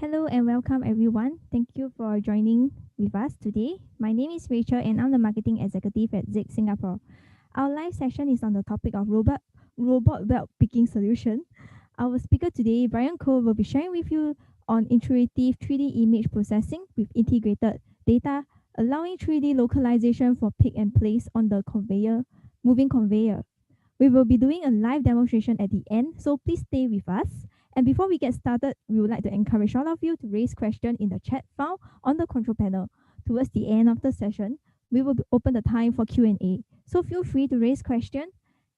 Hello and welcome everyone. Thank you for joining with us today. My name is Rachel and I'm the marketing executive at Zig Singapore. Our live session is on the topic of robot web picking solution. Our speaker today, Brian Cole, will be sharing with you on intuitive 3D image processing with integrated data, allowing 3D localization for pick and place on the moving conveyor. We will be doing a live demonstration at the end, so please stay with us. And before we get started, we would like to encourage all of you to raise questions in the chat found on the control panel. Towards the end of the session, we will open the time for Q&A. So feel free to raise questions.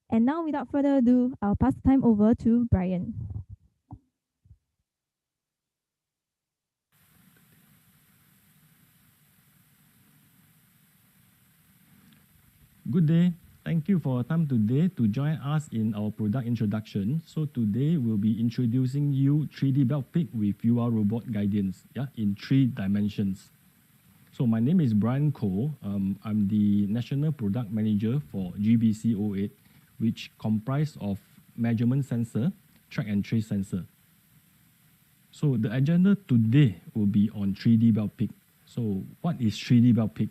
And now, without further ado, I'll pass the time over to Brian. Good day. Thank you for your time today to join us in our product introduction. So today we'll be introducing you 3D belt pick with UR robot guidance, in 3 dimensions. So my name is Brian Cole. I'm the National Product Manager for GBC08, which comprise of measurement sensor, track and trace sensor. So the agenda today will be on 3D belt pick. So what is 3D belt pick?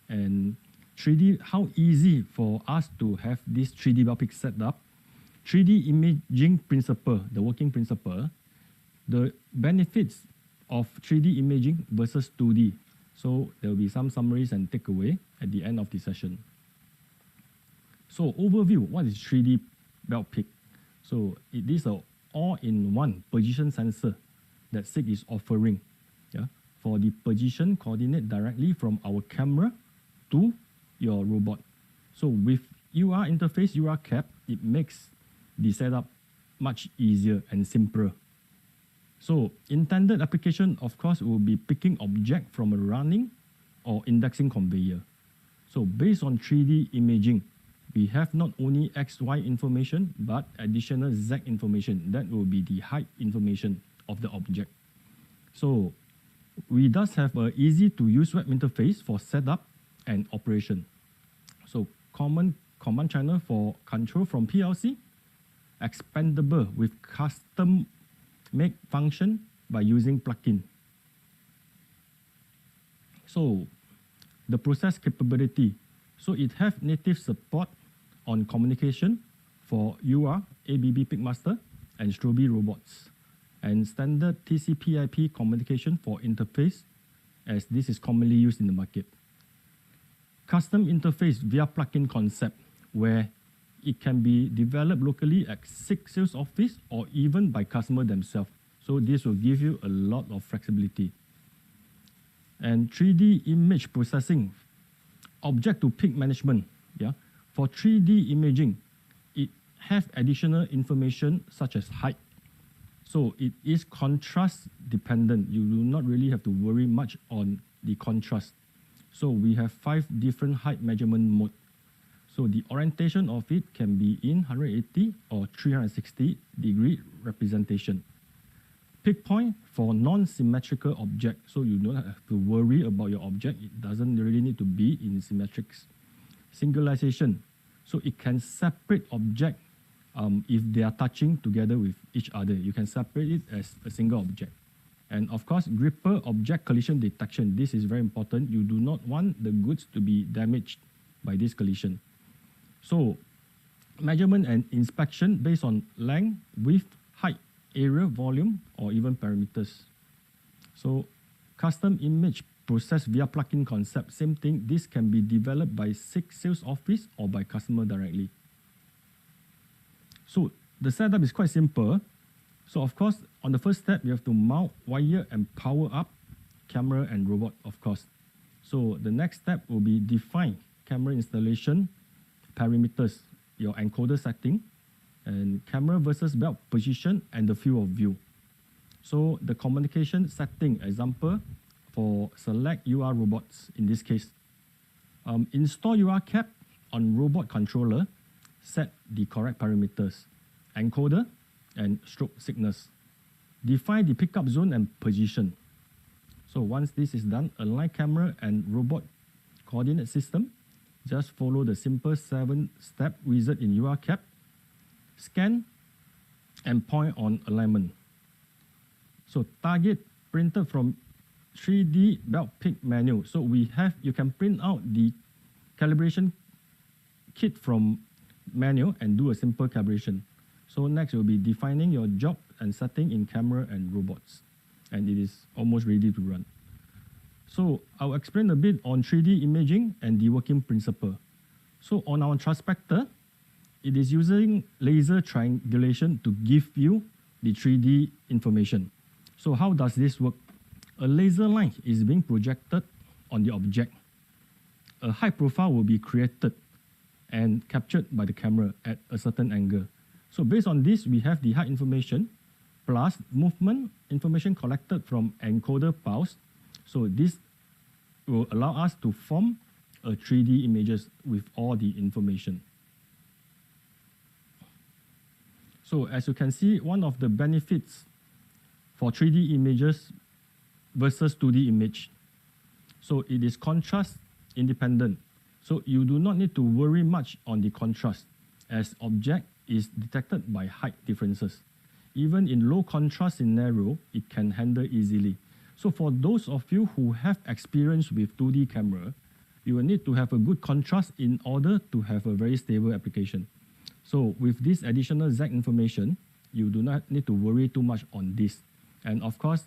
And 3D, how easy for us to have this 3D belt pick set up? 3D imaging principle, the working principle, the benefits of 3D imaging versus 2D. So there will be some summaries and takeaway at the end of the session. So overview, what is 3D belt pick? So it is an all-in-one position sensor that SIG is offering for the position coordinate directly from our camera to your robot. So with UR interface, UR cap, it makes the setup much easier and simpler. So intended application, of course, will be picking object from a running or indexing conveyor. So based on 3D imaging, we have not only XY information, but additional Z information. That will be the height information of the object. So we thus have an easy to use web interface for setup and operation. So common command channel for control from PLC, expandable with custom make function by using plugin. So the process capability. So it have native support on communication for UR, ABB Pickmaster, and Strobe robots, and standard TCP/IP communication for interface, as this is commonly used in the market. Custom interface via plugin concept, where it can be developed locally at SIG sales office or even by customer themselves. So this will give you a lot of flexibility. And 3D image processing, object to pick management. For 3D imaging, it have additional information such as height. So it is contrast dependent. You do not really have to worry much on the contrast. So we have 5 different height measurement mode. So the orientation of it can be in 180 or 360 degree representation. Pick point for non-symmetrical object. So you don't have to worry about your object. It doesn't really need to be in symmetrics. Singularization. So it can separate object if they are touching together with each other. You can separate it as a single object. And of course, gripper object collision detection. This is very important. You do not want the goods to be damaged by this collision. So measurement and inspection based on length, width, height, area, volume, or even parameters. So custom image processed via plugin concept, same thing. This can be developed by SIG sales office or by customer directly. So the setup is quite simple. So of course, on the first step, you have to mount, wire, and power up camera and robot, of course. So the next step will be define camera installation, parameters, your encoder setting, and camera versus belt position, and the field of view. So the communication setting, example, for select UR robots in this case. Install UR cap on robot controller, set the correct parameters, encoder, and stroke signals. Define the pickup zone and position. So once this is done, align camera and robot coordinate system. Just follow the simple 7-step wizard in UR cap. scan and point on alignment. So target printed from 3D belt pick manual. So you can print out the calibration kit from manual and do a simple calibration. So next will be defining your job and setting in camera and robots. And it is almost ready to run. So I'll explain a bit on 3D imaging and the working principle. So on our transpector, it is using laser triangulation to give you the 3D information. So how does this work? A laser line is being projected on the object. A high profile will be created and captured by the camera at a certain angle. So based on this, we have the height information plus movement information collected from encoder pulse. So this will allow us to form a 3D images with all the information. So as you can see, one of the benefits for 3D images versus 2D image. So it is contrast independent. So you do not need to worry much on the contrast as object is detected by height differences. Even in low contrast scenario, it can handle easily. So for those of you who have experience with 2D camera, you will need to have a good contrast in order to have a very stable application. So with this additional Z information, you do not need to worry too much on this. And of course,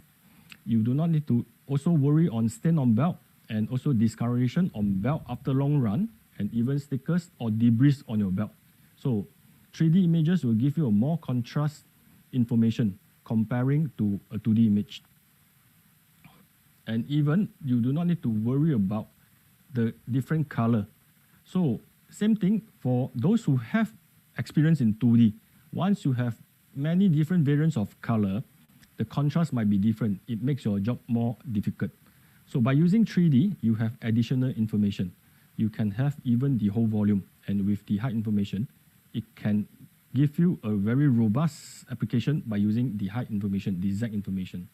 you do not need to also worry on stain on belt and also discoloration on belt after long run and even stickers or debris on your belt. So 3D images will give you a more contrast information comparing to a 2D image. And even you do not need to worry about the different color. So same thing for those who have experience in 2D. Once you have many different variants of color, the contrast might be different. It makes your job more difficult. So by using 3D, you have additional information. You can have even the whole volume, and with the height information, it can give you a very robust application by using the height information, the Z information.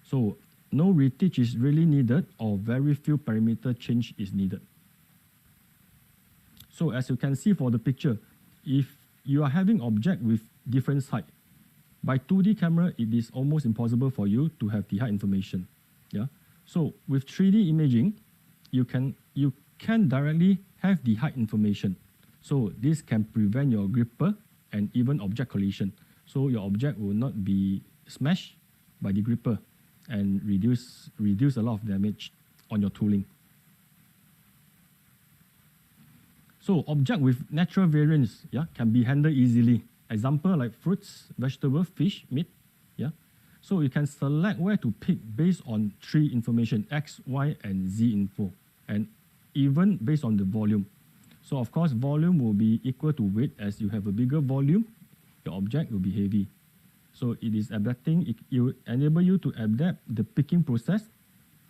So no retouch is really needed or very few parameter change is needed. So as you can see for the picture, if you are having object with different height, by 2D camera, it is almost impossible for you to have the height information. Yeah. So with 3D imaging, you can directly have the height information. So this can prevent your gripper and even object collision. So your object will not be smashed by the gripper and reduce a lot of damage on your tooling. So object with natural variance, yeah, can be handled easily. Example like fruits, vegetables, fish, meat. Yeah. So you can select where to pick based on three information, X, Y, and Z info, and even based on the volume. So of course, volume will be equal to weight. As you have a bigger volume, your object will be heavy. So it is adapting, it will enable you to adapt the picking process,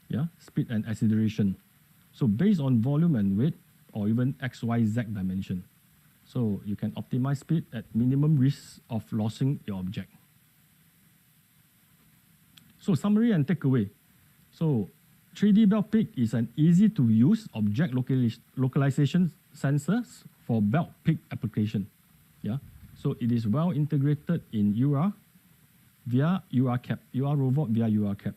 yeah, speed and acceleration. So based on volume and weight, or even X, Y, Z dimension. So you can optimize speed at minimum risk of losing your object. So summary and takeaway. So 3D belt pick is an easy to use object localization sensors for belt pick application. Yeah. So it is well integrated in UR via UR-CAP, UR robot via UR-CAP.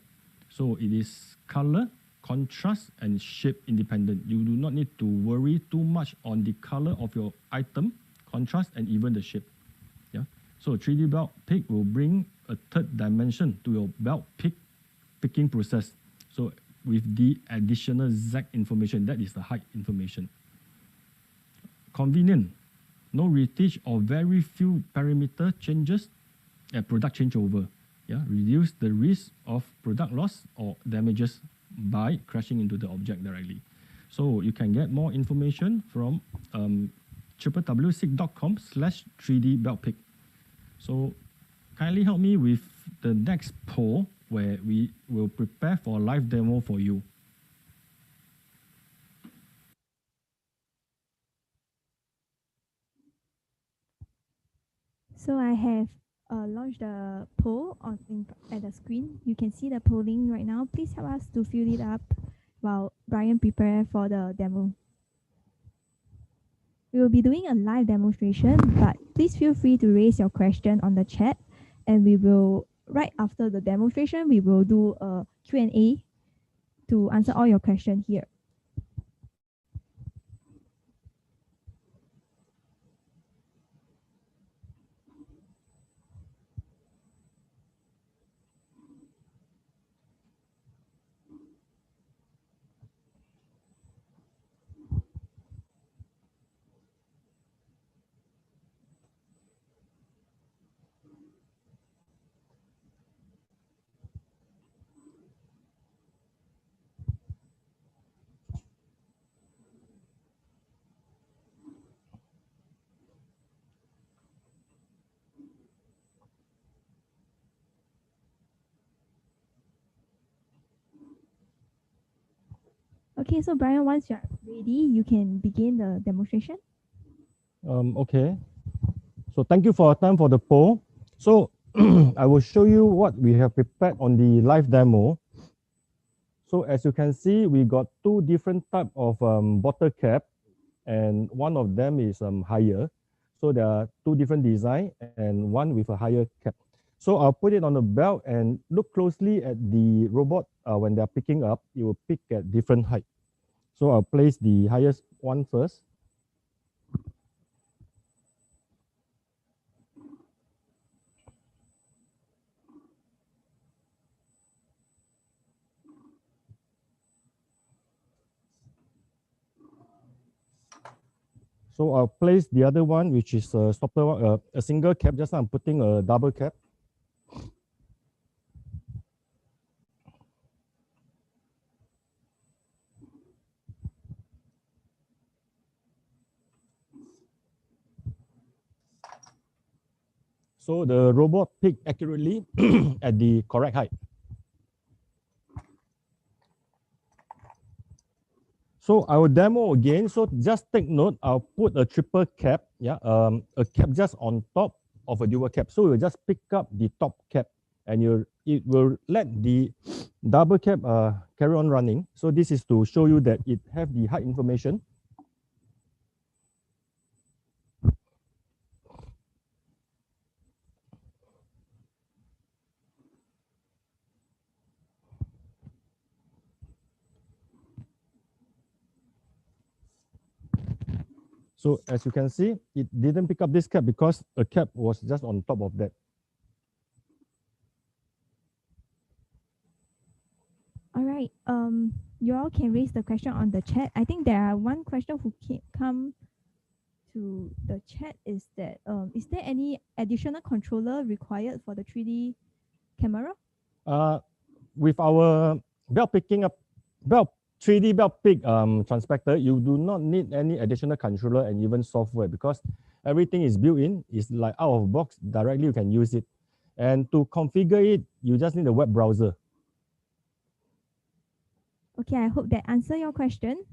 So it is color, contrast, and shape independent. You do not need to worry too much on the color of your item, contrast, and even the shape. Yeah. So 3D belt pick will bring a third dimension to your belt picking process. So with the additional Z information, that is the height information. Convenient, no retouch or very few parameter changes at product changeover. Yeah, reduce the risk of product loss or damages by crashing into the object directly. So you can get more information from www.sig.com/3dbeltpick. So kindly help me with the next poll where we will prepare for a live demo for you. So I have launched the poll at the screen. You can see the polling right now. Please help us to fill it up while Brian prepare for the demo. We will be doing a live demonstration, but please feel free to raise your question on the chat, and we will, right after the demonstration, we will do a Q&A to answer all your questions here. Okay, so Brian, once you're ready, you can begin the demonstration. Okay. So thank you for your time for the poll. So I will show you what we have prepared on the live demo. So as you can see, we got two different type of bottle cap, and one of them is higher. So there are two different design and one with a higher cap. So I'll put it on the belt and look closely at the robot. When they're picking up, it will pick at different height. So I'll place the highest one first. So I'll place the other one, which is a stopper one, a single cap. Just now I'm putting a double cap. So the robot picked accurately at the correct height. So I will demo again. So just take note, I'll put a triple cap, a cap just on top of a dual cap. So it will just pick up the top cap and it will let the double cap carry on running. So this is to show you that it have the height information. So as you can see, it didn't pick up this cap because a cap was just on top of that. All right. You all can raise the question on the chat. I think there are one question who come to the chat is that is there any additional controller required for the 3D camera? With our belt 3D belt pick transpector, you do not need any additional controller and even software because everything is built in. It's like out of box, directly you can use it. And to configure it, you just need a web browser. Okay, I hope that answer your question.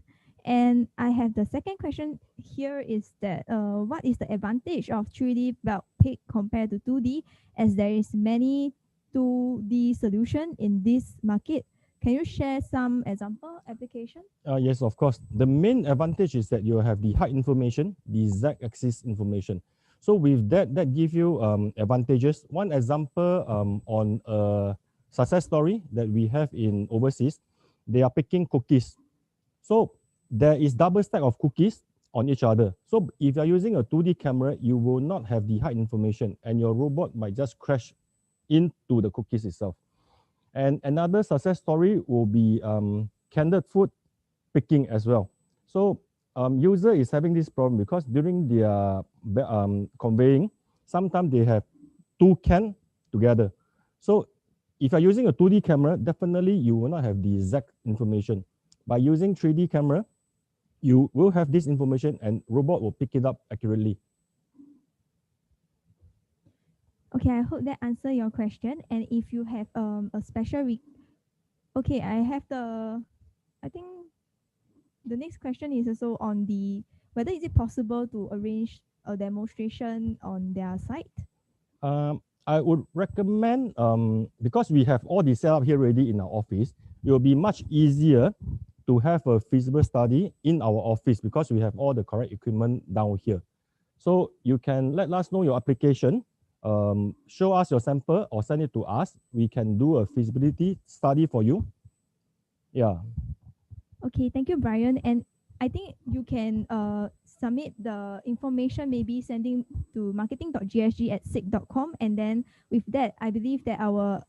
And I have the second question here is that what is the advantage of 3D belt pick compared to 2D, as there is many 2D solution in this market? Can you share some example application? Yes, of course. The main advantage is that you have the height information, the z-axis information. So with that gives you advantages. One example on a success story that we have in overseas, they are picking cookies. So there is double stack of cookies on each other. So if you're using a 2D camera, you will not have the height information and your robot might just crash into the cookies itself. And another success story will be canned food picking as well. So user is having this problem because during their conveying, sometimes they have two cans together. So if you're using a 2D camera, definitely you will not have the exact information. By using 3D camera, you will have this information and robot will pick it up accurately. Okay, I hope that answer your question. And if you have a special okay, I think the next question is also on the whether is it possible to arrange a demonstration on their site? I would recommend because we have all the setup here already in our office, it will be much easier to have a feasible study in our office because we have all the correct equipment down here. So you can let us know your application, show us your sample or send it to us. We can do a feasibility study for you. Yeah. Okay, thank you, Brian. And I think you can submit the information, maybe sending to marketing.gsg@sick.com, and then with that, I believe that our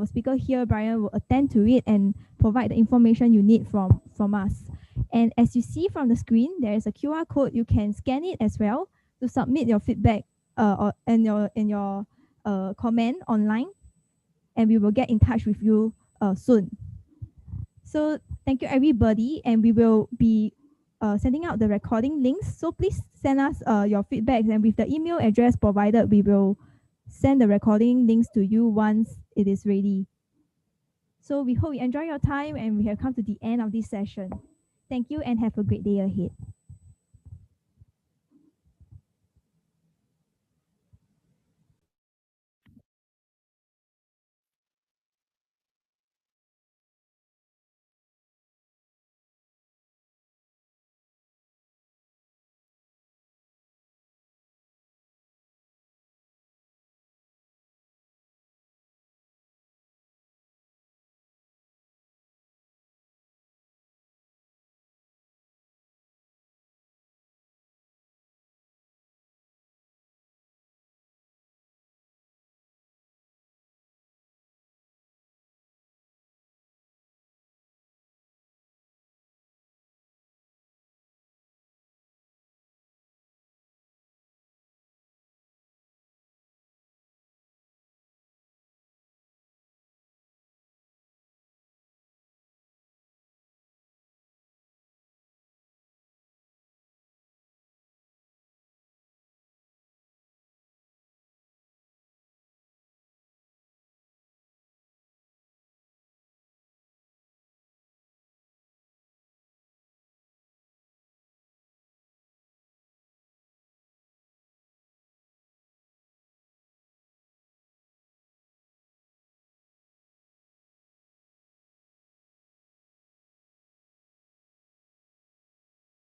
speaker here, Brian, will attend to it and provide the information you need from us. And as you see from the screen, there is a QR code. You can scan it as well to submit your feedback and your comment online, and we will get in touch with you soon. So thank you, everybody, and we will be sending out the recording links. So please send us your feedback, and with the email address provided, we will send the recording links to you once it is ready. So we hope you enjoy your time, and we have come to the end of this session. Thank you and have a great day ahead.